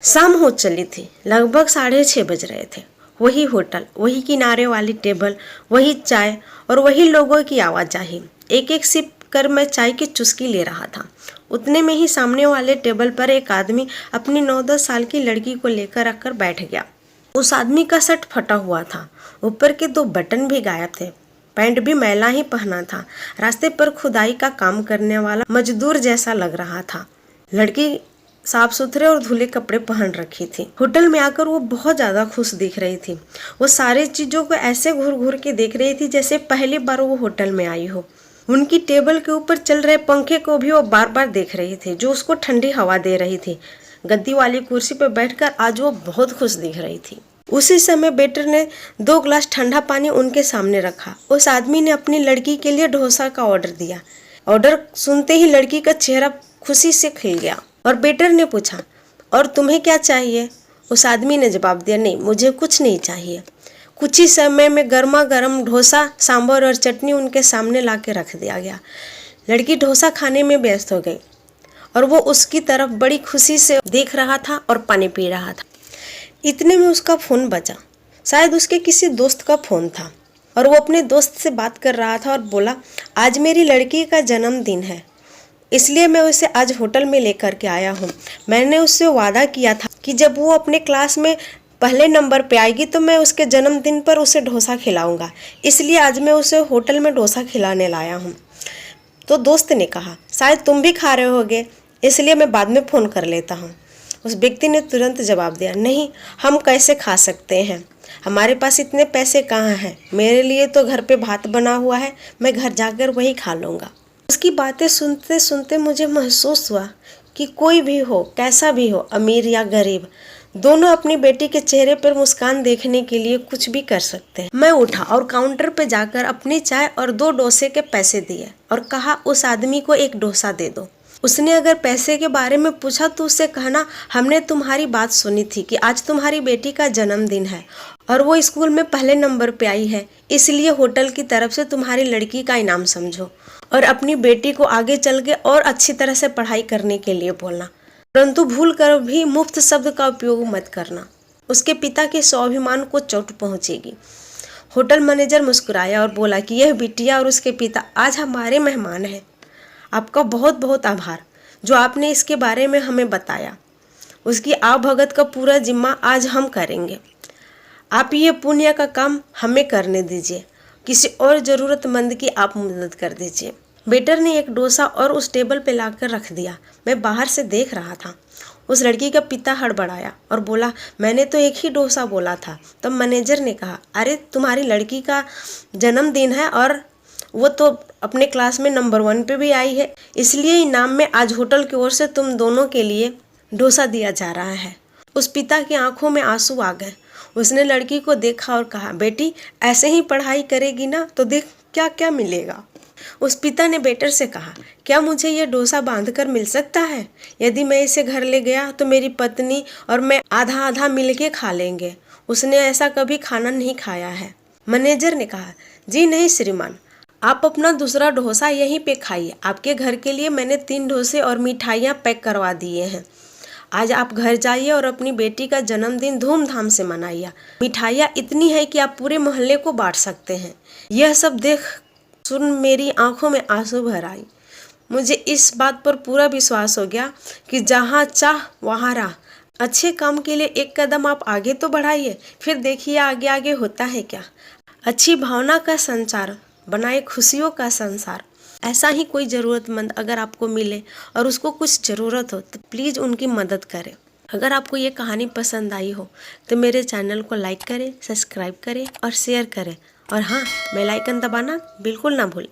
शाम हो चली थी, लगभग 6:30 बज रहे थे। वही होटल, वही किनारे वाली टेबल, वही चाय और वही लोगों की आवाजाही। एक एक सिप कर मैं चाय की चुस्की ले रहा था। उतने में ही सामने वाले टेबल पर एक आदमी अपनी 9-10 साल की लड़की को लेकर आकर बैठ गया। उस आदमी का शर्ट फटा हुआ था, ऊपर के 2 बटन भी गायब थे, पैंट भी मैला ही पहना था। रास्ते पर खुदाई का काम करने वाला मजदूर जैसा लग रहा था। लड़की साफ सुथरे और धुले कपड़े पहन रखी थी। होटल में आकर वो बहुत ज्यादा खुश दिख रही थी। वो सारी चीजों को ऐसे घूर घूर के देख रही थी जैसे पहली बार वो होटल में आई हो। उनकी टेबल के ऊपर चल रहे पंखे को भी वो बार बार देख रही थी, जो उसको ठंडी हवा दे रही थी। गद्दी वाली कुर्सी पर बैठकर आज वो बहुत खुश दिख रही थी। उसी समय वेटर ने 2 गिलास ठंडा पानी उनके सामने रखा। उस आदमी ने अपनी लड़की के लिए डोसा का ऑर्डर दिया। ऑर्डर सुनते ही लड़की का चेहरा खुशी से खिल गया और वेटर ने पूछा, और तुम्हें क्या चाहिए? उस आदमी ने जवाब दिया, नहीं, मुझे कुछ नहीं चाहिए। कुछ ही समय में गर्मा गर्म डोसा, सांभर और चटनी उनके सामने ला के रख दिया गया। लड़की डोसा खाने में व्यस्त हो गई और वो उसकी तरफ बड़ी खुशी से देख रहा था और पानी पी रहा था। इतने में उसका फ़ोन बजा। शायद उसके किसी दोस्त का फ़ोन था और वो अपने दोस्त से बात कर रहा था और बोला, आज मेरी लड़की का जन्मदिन है, इसलिए मैं उसे आज होटल में लेकर के आया हूँ। मैंने उससे वादा किया था कि जब वो अपने क्लास में पहले नंबर पे आएगी तो मैं उसके जन्मदिन पर उसे डोसा खिलाऊंगा, इसलिए आज मैं उसे होटल में डोसा खिलाने लाया हूँ। तो दोस्त ने कहा, शायद तुम भी खा रहे होगे, इसलिए मैं बाद में फ़ोन कर लेता हूँ। उस व्यक्ति ने तुरंत जवाब दिया, नहीं, हम कैसे खा सकते हैं, हमारे पास इतने पैसे कहाँ हैं। मेरे लिए तो घर पे भात बना हुआ है, मैं घर जाकर वही खा लूँगा। उसकी बातें सुनते सुनते मुझे महसूस हुआ कि कोई भी हो, कैसा भी हो, अमीर या गरीब, दोनों अपनी बेटी के चेहरे पर मुस्कान देखने के लिए कुछ भी कर सकते हैं। मैं उठा और काउंटर पे जाकर अपनी चाय और 2 डोसे के पैसे दिए और कहा, उस आदमी को 1 डोसा दे दो। उसने अगर पैसे के बारे में पूछा तो उससे कहना, हमने तुम्हारी बात सुनी थी कि आज तुम्हारी बेटी का जन्मदिन है और वो स्कूल में पहले नंबर पे आई है, इसलिए होटल की तरफ से तुम्हारी लड़की का इनाम समझो और अपनी बेटी को आगे चल के और अच्छी तरह से पढ़ाई करने के लिए बोलना, परंतु भूल कर भी मुफ्त शब्द का उपयोग मत करना, उसके पिता के स्वाभिमान को चोट पहुंचेगी। होटल मैनेजर मुस्कुराया और बोला कि यह बिटिया और उसके पिता आज हमारे मेहमान हैं। आपका बहुत बहुत आभार जो आपने इसके बारे में हमें बताया। उसकी आवभगत का पूरा जिम्मा आज हम करेंगे। आप ये पुण्य का काम हमें करने दीजिए, किसी और ज़रूरतमंद की आप मदद कर दीजिए। वेटर ने 1 डोसा और उस टेबल पे लाकर रख दिया। मैं बाहर से देख रहा था। उस लड़की का पिता हड़बड़ाया और बोला, मैंने तो 1 ही डोसा बोला था। तब मैनेजर ने कहा, अरे तुम्हारी लड़की का जन्मदिन है और वो तो अपने क्लास में नंबर 1 पे भी आई है, इसलिए इनाम में आज होटल की ओर से तुम दोनों के लिए डोसा दिया जा रहा है। उस पिता की आंखों में आंसू आ गए। उसने लड़की को देखा और कहा, बेटी ऐसे ही पढ़ाई करेगी ना तो देख क्या क्या मिलेगा। उस पिता ने बेटर से कहा, क्या मुझे ये डोसा बांध कर मिल सकता है? यदि मैं इसे घर ले गया तो मेरी पत्नी और मैं आधा आधा मिल के खा लेंगे। उसने ऐसा कभी खाना नहीं खाया है। मैनेजर ने कहा, जी नहीं श्रीमान, आप अपना दूसरा डोसा यहीं पे खाइए। आपके घर के लिए मैंने 3 डोसे और मिठाइयाँ पैक करवा दिए हैं। आज आप घर जाइए और अपनी बेटी का जन्मदिन धूमधाम से मनाइए। मिठाइयाँ इतनी है कि आप पूरे मोहल्ले को बांट सकते हैं। यह सब देख सुन मेरी आंखों में आंसू भर आई। मुझे इस बात पर पूरा विश्वास हो गया कि जहाँ चाह वहाँ राह। अच्छे काम के लिए 1 कदम आप आगे तो बढ़ाइए, फिर देखिए आगे आगे होता है क्या। अच्छी भावना का संचार बनाए खुशियों का संसार। ऐसा ही कोई ज़रूरतमंद अगर आपको मिले और उसको कुछ ज़रूरत हो तो प्लीज़ उनकी मदद करें। अगर आपको ये कहानी पसंद आई हो तो मेरे चैनल को लाइक करें, सब्सक्राइब करें और शेयर करें, और हाँ, बेल आइकन दबाना बिल्कुल ना भूलें।